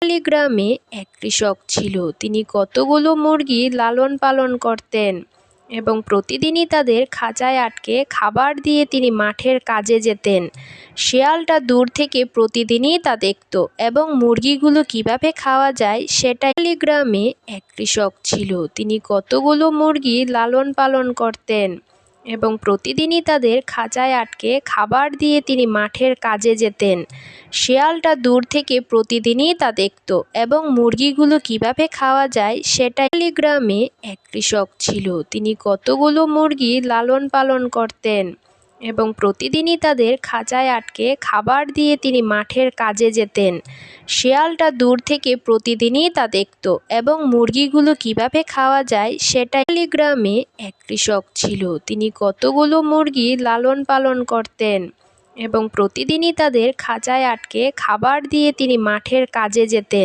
পল্লী গ্রামে এক কৃষক ছিল। তিনি কতগুলো মুরগি লালন পালন করতেন এবং প্রতিদিনই তাদের খাঁচায় আটকে খাবার দিয়ে তিনি মাঠের কাজে যেতেন। শেয়ালটা দূর থেকে প্রতিদিনই তা দেখত এবং মুরগিগুলো কিভাবে খাওয়া যায় সেটাই। পল্লী গ্রামে এক কৃষক ছিল। তিনি কতগুলো মুরগি লালন পালন করতেন এবং প্রতিদিনই তাদের খাঁচায় আটকে খাবার দিয়ে তিনি মাঠের কাজে যেতেন। শেয়ালটা দূর থেকে প্রতিদিনই তা দেখত এবং মুরগিগুলো কিভাবে খাওয়া যায় সেটাই। পল্লী গ্রামে এক কৃষক ছিল। তিনি কতগুলো মুরগি লালন পালন করতেন এবং প্রতিদিনই তাদের খাঁচায় আটকে খাবার দিয়ে তিনি মাঠের কাজে যেতেন। শেয়ালটা দূর থেকে প্রতিদিনই তা দেখত এবং মুরগিগুলো কিভাবে খাওয়া যায় সেটাই। পল্লী গ্রামে এক কৃষক ছিল। তিনি কতগুলো মুরগি লালন পালন করতেন এবং প্রতিদিনই তাদের খাঁচায় আটকে খাবার দিয়ে তিনি মাঠের কাজে যেতেন।